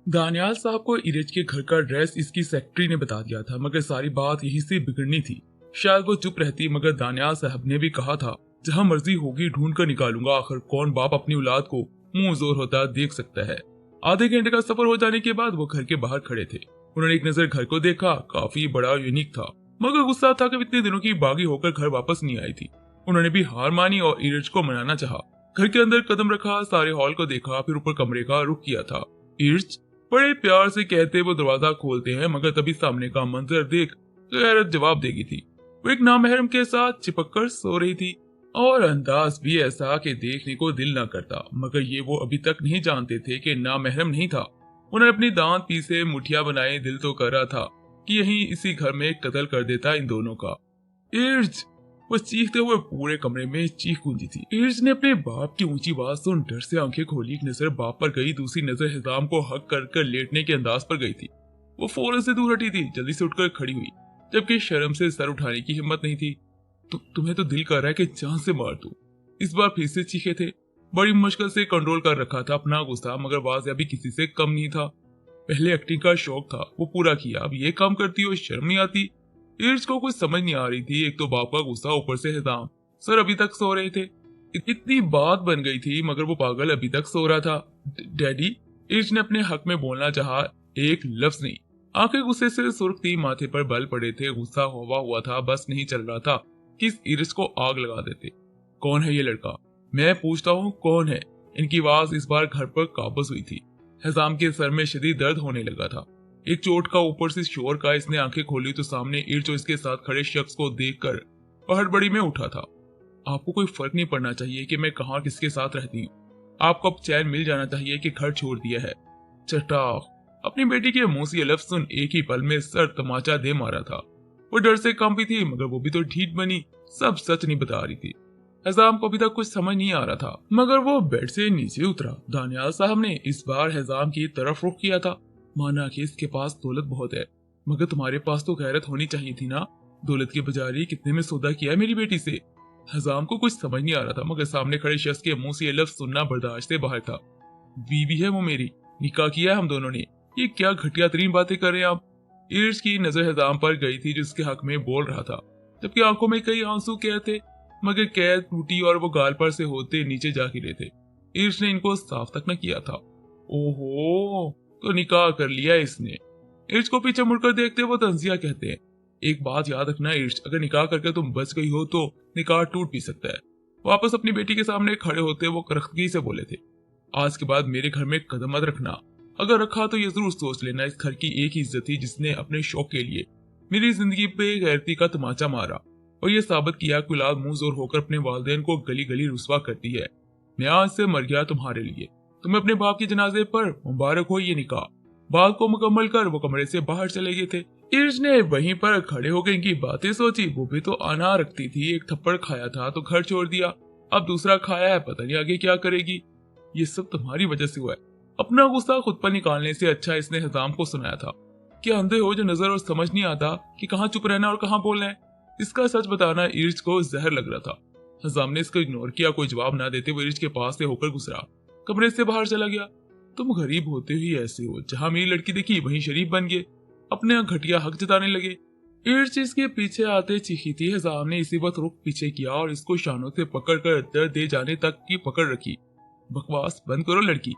दानियाल साहब को इरेज के घर का एड्रेस इसकी सेक्रेटरी ने बता दिया था, मगर सारी बात यहीं से बिगड़नी थी। शायद वो चुप रहती, मगर दानियाल साहब ने भी कहा था जहां मर्जी होगी ढूंढ कर निकालूंगा। आखिर कौन बाप अपनी औलाद को मुंह जोर होता देख सकता है। आधे घंटे का सफर हो जाने के बाद वो घर के बाहर खड़े थे। उन्होंने एक नजर घर को देखा, काफी बड़ा यूनिक था, मगर गुस्सा था कि इतने दिनों की बागी होकर घर वापस नहीं आई थी। उन्होंने भी हार मानी और इरेज को मनाना चाहा। घर के अंदर कदम रखा, सारे हॉल को देखा, फिर ऊपर कमरे का रुख किया था। इर्ज बड़े प्यार से कहते वो दरवाजा खोलते हैं, मगर तभी सामने का मंजर देख गैरत जवाब देगी थी। वो एक नामहरम के साथ चिपक कर सो रही थी और अंदाज भी ऐसा कि देखने को दिल न करता, मगर ये वो अभी तक नहीं जानते थे कि नामहरम नहीं था। उन्होंने अपनी दांत पीसे मुठिया बनाए, दिल तो कर रहा था कि यही इसी घर में कत्ल कर देता इन दोनों का। इर्ज वो चीखते हुए पूरे कमरे में चीख गूंजी थी। इर्ज ने अपने बाप की ऊंची आवाज सुन डर से आंखें खोली। एक नजर बाप पर गई, दूसरी नजर हिजाम को हक कर लेटने के अंदाज पर गई थी। वो फौरन से दूर हटी थी, जल्दी से उठकर खड़ी हुई, जबकि शर्म से सर उठाने की हिम्मत नहीं थी। तुम्हें तो दिल कर रहा है कि जान से मार दूं। इस बार फिर से चीखे थे। बड़ी मुश्किल से कंट्रोल कर रखा था अपना गुस्सा, मगर आवाज अभी किसी से कम नहीं था। पहले एक्टिंग का शौक था, वो पूरा किया, अब ये काम करती हो शर्म नहीं आती। इर्ज को कुछ समझ नहीं आ रही थी। एक तो बाप का गुस्सा, ऊपर से हिजाम सर अभी तक सो रहे थे। इतनी बात बन गई थी, मगर वो पागल अभी तक सो रहा था। डैडी, इर्ज ने अपने हक में बोलना चाहा, एक लफ्ज नहीं। आंखें गुस्से से सुर्ख थी, माथे पर बल पड़े थे, गुस्सा हुआ था, बस नहीं चल रहा था कि इस इर्ज को आग लगा देते। कौन है ये लड़का? मैं पूछता हूँ कौन है? इनकी आवाज इस बार घर पर काबज हुई थी। हिजाम के सर में शदीद दर्द होने लगा था, एक चोट का, ऊपर से शोर का। इसने आंखें खोली तो सामने इर्ज इसके साथ खड़े शख्स को देखकर पहड़बड़ी में उठा था। आपको कोई फर्क नहीं पड़ना चाहिए कि मैं कहां किसके साथ रहती हूँ। आपको अब चैन मिल जाना चाहिए कि घर छोड़ दिया है। चटाख अपनी बेटी के मुंह से लफ्ज सुन एक ही पल में सर तमाचा दे मारा था। वो डर से कांपी थी, मगर वो भी तो ढीठ बनी, सब सच नहीं बता रही थी। हिजाम को अभी तक कुछ समझ नहीं आ रहा था, मगर वो बेड से नीचे उतरा। दानियाल साहब ने इस बार हिजाम की तरफ रुख किया था। माना कि इसके पास दौलत बहुत है, मगर तुम्हारे पास तो गैरत होनी चाहिए थी ना। दौलत के बजाय कितने में सौदा किया है मेरी बेटी से। हिजाम को कुछ समझ नहीं आ रहा था, मगर सामने खड़े शख्स के मुंह से ये लफ्ज सुनना बर्दाश्त से बाहर था। बीवी है वो मेरी, निकाह किया है हम दोनों ने। ये क्या घटिया तरीन बातें कर रहे हैं आप? इर्ज की नजर हिजाम पर गई थी, जिसके हक में बोल रहा था, जबकि आंखों में कई आंसू कहते, मगर कैद टूटी और वो गाल पर से होते नीचे जा गिरे थे। इर्ज ने इनको साफ तक न किया था। ओहो, तो निकाह कर लिया इसने। इर्ज को पीछे मुड़कर देखते वो तंजिया कहते हैं, एक बात याद रखना इर्ज, अगर निकाह करके तुम बच गई हो तो निकाह टूट भी सकता है। वापस अपनी बेटी के सामने खड़े होते वो करख्तगी से बोले थे, आज के बाद मेरे घर में कदम मत रखना। अगर रखा तो ये जरूर सोच लेना, इस घर की एक ही इज्जत थी जिसने अपने शौक के लिए मेरी जिंदगी पे गैरती का तमाचा मारा और ये साबित किया कि औलाद मुंह जोर होकर अपने वालिदैन को गली गली रुस्वा करती है। मैं आज से मर गया तुम्हारे लिए। तुम्हें अपने बाप के जनाजे पर मुबारक हो ये निकाह। बात को मुकम्मल कर वो कमरे से बाहर चले गए थे। इर्ज ने वहीं पर खड़े होकर इनकी बातें सोची। वो भी तो अना रखती थी, एक थप्पड़ खाया था तो घर छोड़ दिया, अब दूसरा खाया है, पता नहीं आगे क्या करेगी। ये सब तुम्हारी वजह से हुआ है। अपना गुस्सा खुद पर निकालने से अच्छा इसने हिजाम को सुनाया था। क्या अंधे हो जो नजर और समझ नहीं आता कि कहाँ चुप रहना और कहाँ बोलना है। इसका सच बताना इर्ज को जहर लग रहा था। हिजाम ने इसको इग्नोर किया, कोई जवाब ना देते वो इर्ज के पास से होकर गुजरा, कमरे से बाहर चला गया। तुम गरीब होते ही ऐसे हो, जहां मेरी लड़की देखी वहीं शरीफ बन गए, अपने घटिया हक जताने लगे। इर्ज इसके पीछे आते चीखी थी। हिजाम ने इसी वक्त रुख पीछे किया और इसको शानों से पकड़कर दर्द दे जाने तक की पकड़ रखी। बकवास बंद करो लड़की,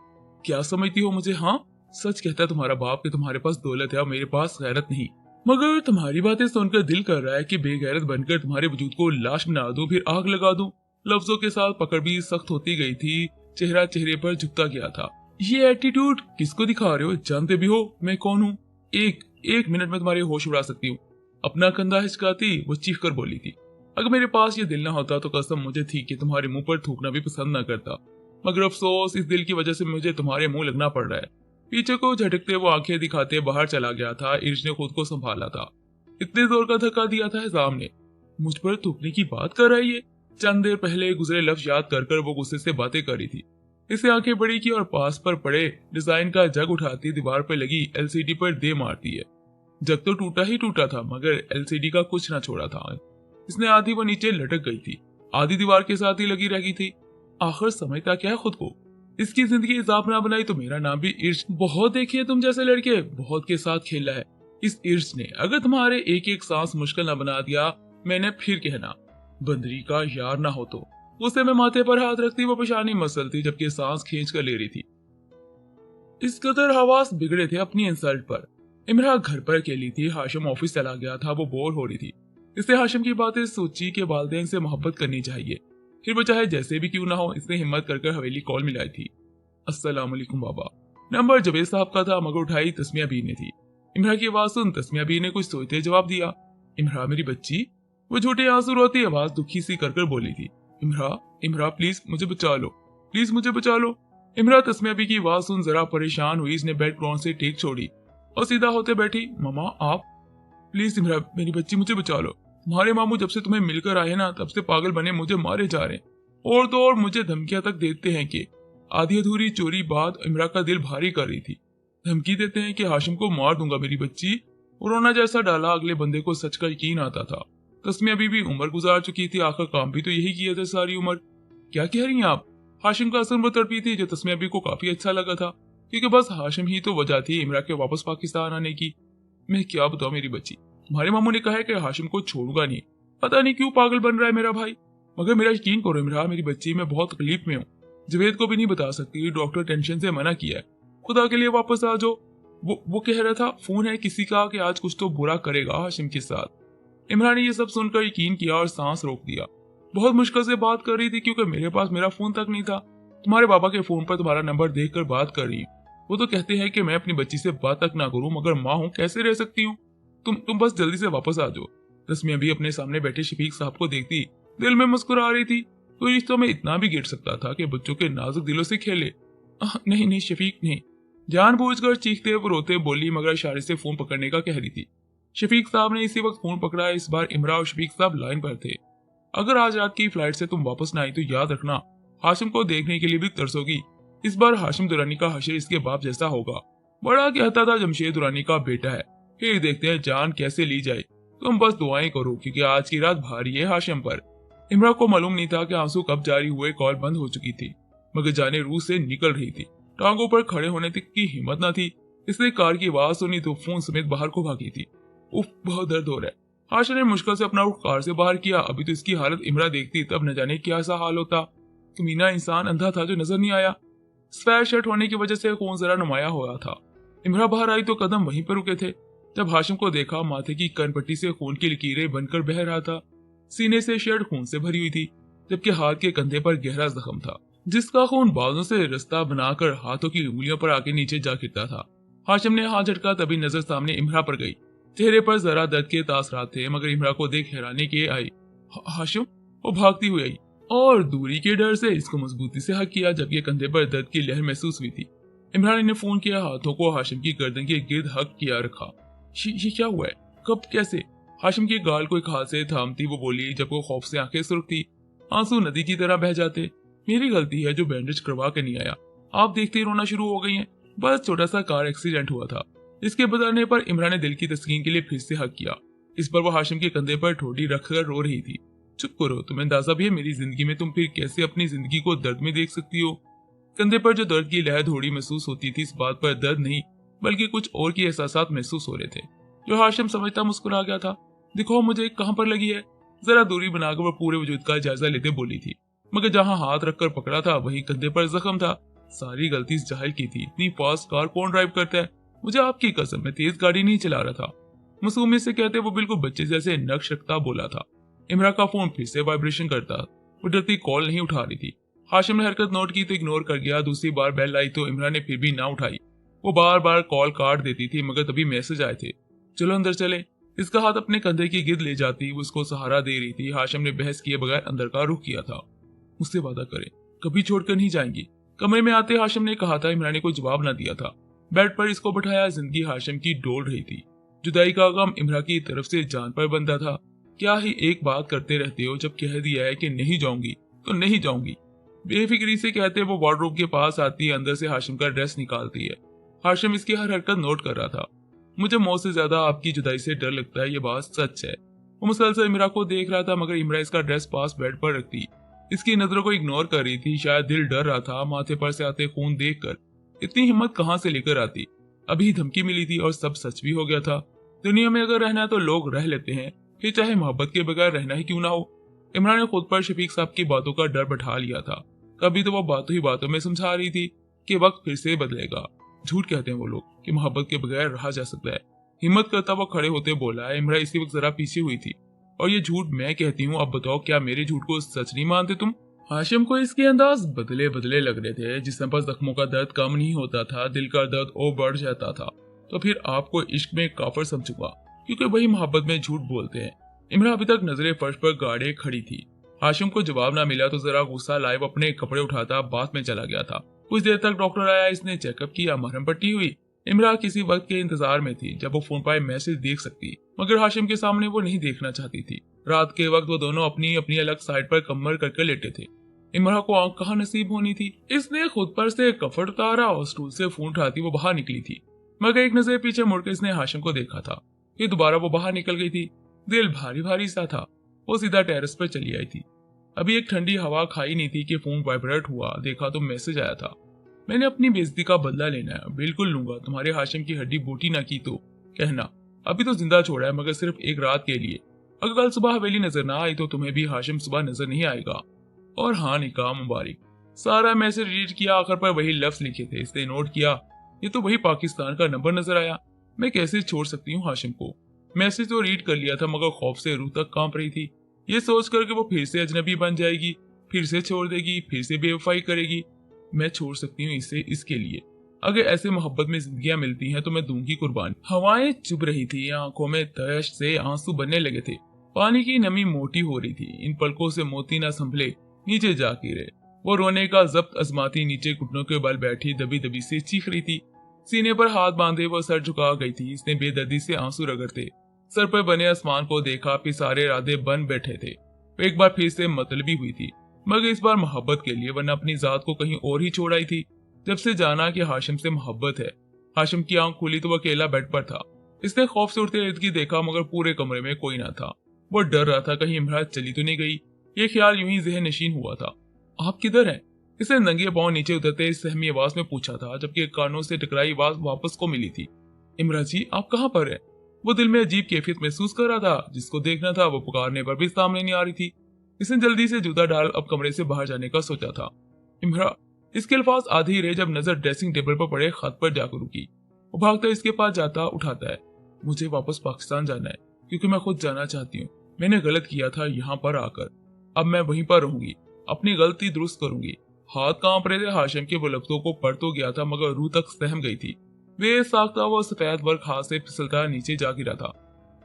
क्या समझती हो मुझे? हाँ, सच कहता है तुम्हारा बाप कि तुम्हारे पास दौलत है और मेरे पास गैरत नहीं, मगर तुम्हारी बातें सुनकर दिल कर रहा है कि बेगैरत बनकर तुम्हारे वजूद को लाश बना दूं, फिर आग लगा दूं। लफ्जों के साथ पकड़ भी सख्त होती गई थी, चेहरा चेहरे पर झुकता गया था। ये एटीट्यूड किसको दिखा रहे हो? जानते भी हो मैं कौन हूँ? एक मिनट में तुम्हारे होश उड़ा सकती हूँ। अपना कंधा हिचकाती वो चीख कर बोली थी, अगर मेरे पास ये दिल ना होता तो कसम मुझे थी कि तुम्हारे मुंह पर थूकना भी पसंद ना करता, मगर अफसोस इस दिल की वजह से मुझे तुम्हारे मुंह लगना पड़ रहा है। पीछे को झटकते वो आंखें दिखाते बाहर चला गया था। इर्ज ने खुद को संभाला था। इतने जोर का धक्का दिया था हिजाम ने। मुझ पर थूकने की बात कर रही है। चंद देर पहले गुजरे लफ्ज याद कर वो गुस्से से बातें कर रही थी। इसे आंखें बड़ी की और पास पर पड़े डिजाइन का जग उठाती दीवार पर लगी एलसीडी पर दे मारती है। जग तो टूटा ही टूटा था, मगर एलसीडी का कुछ ना छोड़ा था। इसने आधी वो नीचे लटक गई थी, आधी दीवार के साथ ही लगी रह गई थी। आखिर समझता क्या है खुद को? इसकी जिंदगी हिसाब ना बनाई तो मेरा नाम भी इर्श। बहुत देखे तुम जैसे लड़के, बहुत के साथ खेला है इस इर्श ने। अगर तुम्हारे एक एक सांस मुश्किल ना बना दिया, मैंने फिर कहना बंदरी का यार ना हो तो। उसे मैं माथे पर हाथ रखती वो पेशानी मसलती जबकि सांस खींच कर ले रही थी। इस कदर हवास बिगड़े थे अपनी इंसल्ट पर। इमरा घर पर अकेली थी, हाशिम ऑफिस चला गया था, वो बोर हो रही थी। इसने हाशिम की बातें सोची कि वालिदैन से मोहब्बत करनी चाहिए, फिर वो चाहे जैसे भी क्यों ना हो। इसने हिम्मत कर हवेली कॉल मिलाई थी। अस्सलाम वालेकुम बाबा। नंबर जवेद साहब का था मगर उठाई तस्मिया बी ने थी। इमरा की आवाज सुन तस्मिया बी ने कुछ सोचते जवाब दिया, इमरा मेरी बच्ची। वो झूठे आंसू रोती आवाज दुखी सी कर बोली थी, इमरा इमरा प्लीज मुझे बचा लो, प्लीज मुझे बचा लो। इमरा तस्मिया बी की आवाज सुन जरा परेशान हुई। इसने बेड क्रोन से टेक छोड़ी और सीधा होते बैठी, मामा आप प्लीज इमरा मेरी बच्ची मुझे बचा लो। तुम्हारे मामू जब से तुम्हें मिलकर आए ना तब से पागल बने मुझे मारे जा रहे हैं और तो और मुझे धमकियां तक देते हैं कि आधी अधूरी चोरी बात इमरा का दिल भारी कर रही थी। धमकी देते हैं कि हाशिम को मार दूंगा मेरी बच्ची। रोना जैसा डाला अगले बंदे को सच का यकीन आता था। तस्मिया बीबी उम्र गुजार चुकी थी, आखिर काम भी तो यही किया था सारी उम्र। क्या कह रही हैं आप? हाशिम का असर में तड़पी थी जो तस्मिया बीबी को काफी अच्छा लगा था क्योंकि बस हाशिम ही तो वजह थी इमरा के वापस पाकिस्तान आने की। मैं क्या बताऊं मेरी बच्ची, तुम्हारे मामू ने कहा है कि हाशिम को छोड़ूंगा नहीं। पता नहीं क्यों पागल बन रहा है मेरा भाई, मगर मेरा यकीन करो इमरा मेरी बच्ची, मैं बहुत तकलीफ में हूँ। जवेद को भी नहीं बता सकती, डॉक्टर टेंशन से मना किया है। खुदा के लिए वापस आ जाओ। वो कह रहा था फोन है किसी का कि आज कुछ तो बुरा करेगा हाशिम के साथ। इमरान ने ये सब सुनकर यकीन किया और सांस रोक दिया। बहुत मुश्किल से बात कर रही थी क्योंकि मेरे पास मेरा फोन तक नहीं था। तुम्हारे बाबा के फोन पर तुम्हारा नंबर देखकर बात कर रही। वो तो कहते हैं कि मैं अपनी बच्ची से बात तक ना करूं, मगर माँ हूं कैसे रह सकती हूँ। तुम बस जल्दी से वापस आ जाओ। तस्मिया भी अपने सामने बैठे शफीक साहब को देखती दिल में मुस्कुरा रही थी। कोई रिश्तों में इतना भी गिर सकता था कि बच्चों के नाजुक दिलों से खेले। नहीं नहीं शफीक नहीं। जानबूझकर चीखते वो रोते बोली मगर इशारे से फोन पकड़ने का कह रही थी। शफीक साहब ने इसी वक्त फोन पकड़ा। इस बार इमरा और शफीक साहब लाइन पर थे। अगर आज रात की फ्लाइट से तुम वापस ना आई तो याद रखना हाशिम को देखने के लिए भी तरसोगी। इस बार हाशिम दुरानी का हशर इसके बाप जैसा होगा। बड़ा कहता था जमशेद दुरानी का बेटा है। फिर देखते हैं जान कैसे ली जाए। तुम बस दुआएं करो क्योंकि आज की रात भारी है हाशिम पर। इमरा को मालूम नहीं था कि आंसू कब जारी हुए। कॉल बंद हो चुकी थी मगर जाने रूह से निकल रही थी। टांगों पर खड़े होने तक की हिम्मत न थी। इसने कार की आवाज सुनी तो फोन समेत बाहर को भागी थी। उफ बहुत दर्द हो रहा है। हाशिम ने मुश्किल से अपना रुख कार से बाहर किया। अभी तो इसकी हालत इमरा देखती तब न जाने क्या सा हाल होता। कमीना इंसान अंधा था जो नजर नहीं आया। स्वेट शर्ट होने की वजह से खून जरा नुमाया हुआ था। इमरा बाहर आई तो कदम वहीं पर रुके थे। जब हाशिम को देखा माथे की कनपट्टी से खून की लकीरें बनकर बह रहा था। सीने से शर्ट खून से भरी हुई थी जबकि हाथ के कंधे पर गहरा जख्म था जिसका खून बालों से रास्ता बनाकर हाथों की उंगलियों पर आके नीचे जा गिरता था। हाशिम ने हाथ झटका तभी नजर सामने इमरा पर गई। चेहरे पर जरा दर्द के तासरात थे मगर इमरा को देख हैरानी के आई। हाशिम? वो भागती हुई आई और दूरी के डर से इसको मजबूती से हक किया जबकि कंधे पर दर्द की लहर महसूस हुई थी। इमरान ने फोन किया, हाथों को हाशिम की गर्दन के गिर्द हक किया रखा। ये क्या हुआ है? कब कैसे? हाशिम के गाल को एक हाथ से थामती वो बोली जब वो खौफ से आंखें सुर्ख थी। आंसू नदी की तरह बह जाते। मेरी गलती है जो बैंडेज करवा के नहीं आया। आप देखते ही रोना शुरू हो गई हैं। बस छोटा सा कार एक्सीडेंट हुआ था। इसके बताने पर इमरान ने दिल की तस्कीन के लिए फिर से हक किया। इस पर वो हाशिम के कंधे पर ठोडी रखकर रो रही थी। चुप करो, तुम्हें अंदाजा भी है मेरी जिंदगी में तुम फिर कैसे अपनी जिंदगी को दर्द में देख सकती हो। कंधे पर जो दर्द की लहर थोड़ी महसूस होती थी इस बात पर दर्द नहीं बल्कि कुछ और के एहसासात महसूस हो रहे थे जो हाशिम समझता मुस्कुरा गया था। दिखाओ मुझे कहां पर लगी है। जरा दूरी बनाकर वो पूरे वजूद का जायजा लेते बोली थी मगर जहां हाथ रखकर पकड़ा था वही कंधे पर जख्म था। सारी गलती इस जाहिल की थी। इतनी फास्ट कार कौन ड्राइव करता है? मुझे आपकी कसम मैं तेज गाड़ी नहीं चला रहा था। मासूमियत से कहते वो बिल्कुल बच्चे जैसे नक्श रखता बोला था। इमरा का फोन फिर से वाइब्रेशन करता। वो डरती कॉल नहीं उठा रही थी। हाशिम ने हरकत नोट की तो इग्नोर कर गया। दूसरी बार बेल आई तो इमरा ने फिर भी ना उठाई। वो बार बार कॉल काट देती थी मगर तभी मैसेज आए थे, चलो अंदर चले। इसका हाथ अपने कंधे की गिर्द ले जाती वो उसको सहारा दे रही थी। हाशिम ने बहस किए बगैर अंदर का रुख किया था। मुझसे वादा करे कभी छोड़कर नहीं जाएंगी। कमरे में आते हाशिम ने कहा था। इमरान ने कोई जवाब ना दिया था। बेड पर इसको बैठाया। जिंदगी हाशिम की डोल रही थी। जुदाई का गम इमरा की तरफ से जान पर बंधा था। क्या ही एक बात करते रहते हो, जब कह दिया है कि नहीं जाऊंगी तो नहीं जाऊंगी। बेफिक्री से कहते वो वार्डरोब के पास आती है, अंदर से हाशिम का ड्रेस निकालती है। हाशिम इसकी हर हरकत नोट कर रहा था। मुझे मौत से ज्यादा आपकी जुदाई से डर लगता है, ये बात सच है। वो मुसलसल इमरा को देख रहा था मगर इमरा इसका ड्रेस पास बेड पर रखती। इसकी नजरों को इग्नोर कर रही थी। शायद दिल डर रहा था माथे पर से आते खून देखकर। इतनी हिम्मत कहाँ से लेकर आती। अभी धमकी मिली थी और सब सच भी हो गया था। दुनिया में अगर रहना है तो लोग रह लेते हैं, फिर चाहे मोहब्बत के बगैर रहना ही क्यों ना हो। इमरान ने खुद पर शफीक साहब की बातों का डर बैठा लिया था। कभी तो वो बातों ही बातों में समझा रही थी कि वक्त फिर से बदलेगा। झूठ कहते हैं वो लोग कि मोहब्बत के बगैर रहा जा सकता है। हिम्मत करता वो खड़े होते बोला। इमरान इसी वक्त जरा पीछे हुई थी। और ये झूठ मैं कहती हूँ, अब बताओ क्या मेरे झूठ को सच नहीं मानते तुम? हाशिम को इसके अंदाज बदले बदले लग रहे थे। जिसम पर जख्मों का दर्द कम नहीं होता था, दिल का दर्द और बढ़ जाता था। तो फिर आपको इश्क में काफर समझूंगा, क्योंकि वही मोहब्बत में झूठ बोलते हैं। इमरान अभी तक नजरें फर्श पर गाड़े खड़ी थी। हाशिम को जवाब ना मिला तो जरा गुस्सा लाए वो अपने कपड़े उठाता बात में चला गया था। कुछ देर तक डॉक्टर आया, इसने चेकअप किया, मरहम पट्टी हुई। इमरान किसी वक्त के इंतजार में थी जब वो फोन पर मैसेज देख सकती, मगर हाशिम के सामने वो नहीं देखना चाहती थी। रात के वक्त वो दोनों अपनी अपनी अलग साइड पर कमर करके लेटे थे। इमरान को आंख कहाँ नसीब होनी थी। इसने खुद पर से कफट उतारा और स्टूल से फोन उठाती वो बाहर निकली थी। मगर एक नजर पीछे मुड़कर इसने हाशिम को देखा था। फिर दोबारा वो बाहर निकल गई थी। दिल भारी भारी सा था। वो सीधा टेरेस पर चली आई थी। अभी एक ठंडी हवा खाई नहीं थी कि फोन वाइब्रेट हुआ। देखा तो मैसेज आया था। मैंने अपनी बेइज्जती का बदला लेना है, बिल्कुल लूंगा। तुम्हारे हाशिम की हड्डी बोटी ना की तो कहना। अभी तो जिंदा छोड़ा है, मगर सिर्फ एक रात के लिए। अगर कल सुबह हवेली नजर ना आई तो तुम्हें भी हाशिम सुबह नजर नहीं आएगा। और हाँ, निकाह मुबारक। सारा मैसेज रीड किया, आखिर पर वही लफ्ज लिखे थे। इसने नोट किया, ये तो वही पाकिस्तान का नंबर नजर आया। मैं कैसे छोड़ सकती हूँ हाशिम को। मैसेज तो रीड कर लिया था, मगर खौफ से रूह तक कांप रही थी। ये सोच करके वो फिर से अजनबी बन जाएगी, फिर से छोड़ देगी, फिर से बेवफाई करेगी। मैं छोड़ सकती हूँ इसे इसके लिए। अगर ऐसे मोहब्बत में जिंदगियां मिलती हैं तो मैं दूंगी कुर्बानी। हवाएं चुभ रही थी, आंखों में तयश से आंसू बनने लगे थे। पानी की नमी मोटी हो रही थी। इन पलकों से मोती ना संभले, नीचे जा गिरे। वो रोने का जब्त अजमाती नीचे घुटनों के बल बैठी दबी दबी से चीख रही थी। सीने पर हाथ बांधे वो सर झुका गई थी। इसने बेदर्दी से आंसू रगड़ते सर पर बने आसमान को देखा, फिर सारे इरादे बन बैठे थे। वो एक बार फिर से मतलबी हुई थी, मगर इस बार मोहब्बत के लिए, वरना अपनी जात को कहीं और ही छोड़ आई थी। जब से जाना कि हाशिम से मोहब्बत है। हाशिम की आंख खुली तो वह अकेला बेड पर था। इसने खौफ से उठते इर्द गिर्द देखा, मगर पूरे कमरे में कोई ना था। वो डर रहा था कहीं इमरान चली तो नहीं गई। ये ख्याल यूं ही ज़हन नशीन हुआ था। आप किधर हैं? इसने नंगे पांव नीचे उतरते सहमी आवाज में पूछा था, जबकि कानों से टकराई आवाज वापस को मिली थी। इमरान जी, आप कहाँ पर हैं? वो दिल में अजीब कैफियत महसूस कर रहा था। जिसको देखना था वो पुकारने पर भी सामने नहीं आ रही थी। इसने जल्दी से जूता डाल अब कमरे से बाहर जाने का सोचा था। इमरान, इसके अल्फाज आधे ही रहे जब नजर ड्रेसिंग टेबल पर पड़े खत पर जाकर रुकी। वो भागता इसके पास जाता उठाता है। मुझे वापस पाकिस्तान जाना है, क्योंकि मैं खुद जाना चाहती हूँ। मैंने गलत किया था यहाँ पर आकर। अब मैं वहीं पर रहूंगी, अपनी गलती दुरुस्त करूंगी। हाथ कांप रहे थे। हाशिम के वो लफ्जों को पढ़ तो गया था, मगर रूह तक सहम गई थी। वे साख्ता वो सफेद वर्क हाथ से फिसलता नीचे जा गिरा था।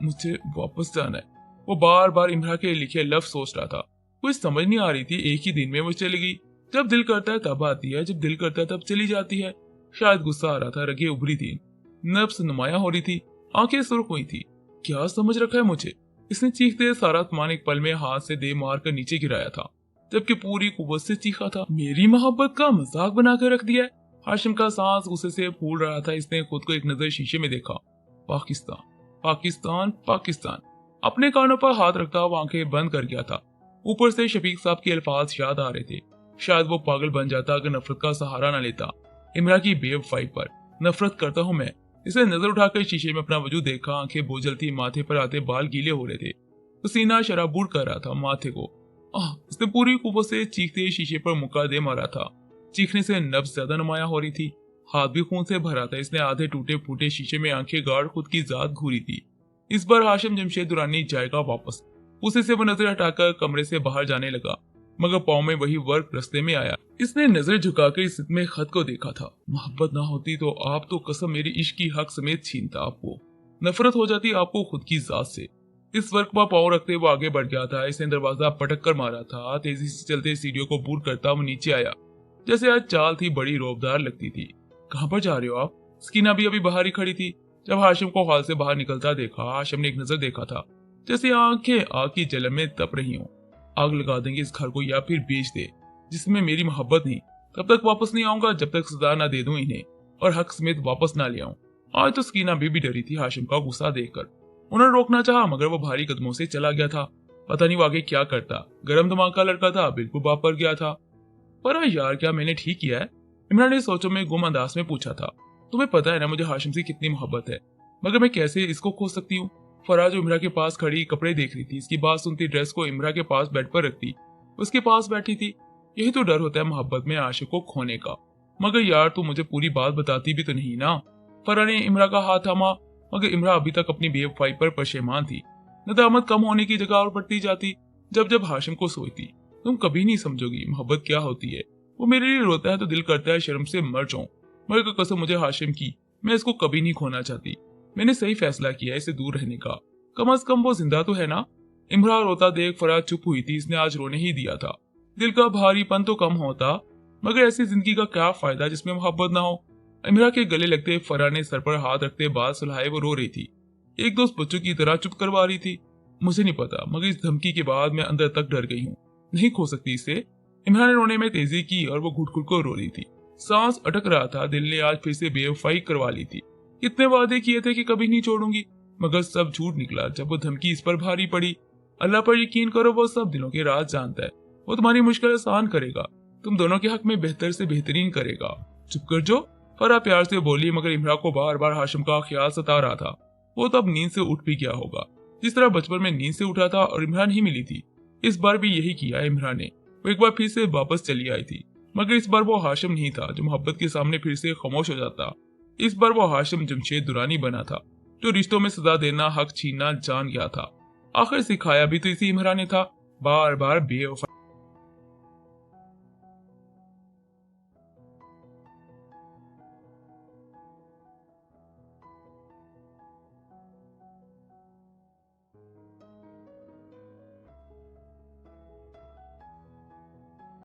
मुझे वापस जाना है। वो बार बार इमरान के लिखे लफ्ज सोच रहा था। कुछ समझ नहीं आ रही थी। एक ही दिन में वो चली गई। जब दिल करता है तब आती है, जब दिल करता है तब चली जाती है। शायद गुस्सा आ रहा था, रगे उभरी थी, नफ्स नुमाया हो रही थी, आंखें सुर्ख हुई थी। क्या समझ रखा है मुझे? इसने चीखते सारा सामान एक पल में हाथ से दे मार कर नीचे गिराया था, जबकि पूरी कुव्वत से चीखा था। मेरी मोहब्बत का मजाक बनाकर रख दिया है। हाशिम का सांस गुस्से से फूल रहा था। इसने खुद को एक नजर शीशे में देखा। पाकिस्तान, पाकिस्तान, पाकिस्तान। अपने कानों पर हाथ रखता हुआ आंखें बंद कर गया था। ऊपर से शफीक साहब के अल्फाज याद आ रहे थे। शायद वो पागल बन जाता अगर नफरत का सहारा न लेता। इमरान की बेवफाई पर नफरत करता हूँ मैं। इसने नजर उठाकर शीशे में अपना वजूद देखा। आंखें बोझल थी, माथे पर आते बाल गीले हो रहे थे, पसीना शराबूर कर रहा था माथे को। इसने पूरी कुव्वत से चीखते शीशे पर मुक्का दे मारा था। चीखने से नब्ज ज्यादा नुमाया हो रही थी। हाथ भी खून से भरा था। इसने आधे टूटे फूटे शीशे में आंखें गाड़ खुद की जात घूरी थी। इस बार हाशिम जमशेद दुरानी जाएगा वापस। उसे से वो नजर हटाकर कमरे से बाहर जाने लगा, मगर पाँव में वही वर्क रास्ते में आया। इसने नजर झुकाकर इस में खत को देखा था। मोहब्बत ना होती तो आप तो कसम मेरी इश्क की हक समेत छीनता। आपको नफरत हो जाती आपको खुद की जात से। इस वर्क पर पाँव रखते वो आगे बढ़ गया था। इसने दरवाजा पटक कर मारा था। तेजी से चलते सीढ़ियों को बूट करता वो नीचे आया। जैसे आज चाल थी बड़ी रौबदार लगती थी। कहाँ पर जा रहे हो आप? स्कीना भी अभी बाहर ही खड़ी थी। जब हाशिम को हॉल से बाहर निकलता देखा, हाशिम ने एक नजर देखा था, जैसे आंखें आग की जलन में तप रही हों। आग लगा देंगे इस घर को या फिर बेच दे, जिसमें मेरी मोहब्बत नहीं। तब तक वापस नहीं आऊंगा जब तक सजा ना दे दूं इन्हें और हक समेत वापस ना ले आऊं। आज तो स्कीना भी डरी थी हाशिम का गुस्सा देखकर। उन्होंने रोकना चाहा, मगर वो भारी कदमों से चला गया था। पता नहीं वो आगे क्या करता। गरम दिमाग का लड़का था, बिल्कुल बाप पर गया था। पर यार क्या मैंने ठीक किया है? इमरान ने सोचों में गुम अंदाज में पूछा था। तुम्हें पता है ना मुझे हाशिम से कितनी मोहब्बत है, मगर मैं कैसे इसको खो सकती हूँ? फराज जो इमरा के पास खड़ी कपड़े देख रही थी, इसकी बात सुनती, ड्रेस को इमरा के पास बेड पर रखती, उसके पास बैठी थी। यही तो डर होता है मोहब्बत में आशिक को खोने का। मगर यार तू मुझे पूरी बात बताती भी तो नहीं ना। फरा ने इमरा का हाथ थामा, मगर इमरा अभी तक अपनी बेवफाई पर पशेमान थी। नदामत कम होने की जगह और बढ़ती जाती। जब जब हाशिम को सोचती, तुम कभी नहीं समझोगी मोहब्बत क्या होती है। वो मेरे लिए रोता है तो दिल करता है शर्म से मर जाऊं, मगर कसम मुझे हाशिम की, मैं इसको कभी नहीं खोना चाहती। मैंने सही फैसला किया इसे दूर रहने का। कम से कम वो जिंदा तो है ना। इमरा रोता देख फराज चुप हुई थी। इसने आज रोने ही दिया था। दिल का भारीपन तो कम होता, मगर ऐसी जिंदगी का क्या फायदा जिसमें मोहब्बत ना हो। इमरा के गले लगते फरा ने सर पर हाथ रखते बाल सुलहाए वो रो रही थी, एक दोस्त बच्चों की तरह चुप करवा रही थी। मुझे नहीं पता, मगर इस धमकी के बाद मैं अंदर तक डर गई हूँ। नहीं खो सकती इसे। इमरा ने रोने में तेजी की और वो घुट-घुट को रो रही थी। सांस अटक रहा था। दिल ने आज फिर से बेवफाई करवा ली थी। कितने वादे किए थे कि कभी नहीं छोड़ूंगी, मगर सब झूठ निकला जब वो धमकी इस पर भारी पड़ी। अल्लाह पर यकीन करो, वो सब दिलों के राज जानता है। वो तुम्हारी मुश्किल आसान करेगा, तुम दोनों के हक में बेहतर से बेहतरीन करेगा। चुप कर जो, फरा प्यार से बोली, मगर इमरा को बार बार हाशिम का ख्याल सता रहा था। वो तो अब नींद से उठ भी गया होगा, जिस तरह बचपन में नींद से उठा था और इमरा नहीं मिली थी। इस बार भी यही किया इमरा ने। वो एक बार फिर से वापस चली आई थी, मगर इस बार वो हाशिम नहीं था जो मोहब्बत के सामने फिर से खामोश हो जाता। इस बार वो हाशिम जमशेद दुरानी बना था, जो रिश्तों में सजा देना, हक छीनना जान गया था। आखिर सिखाया भी तो इसी इमरा ने था। बार बार बेवफा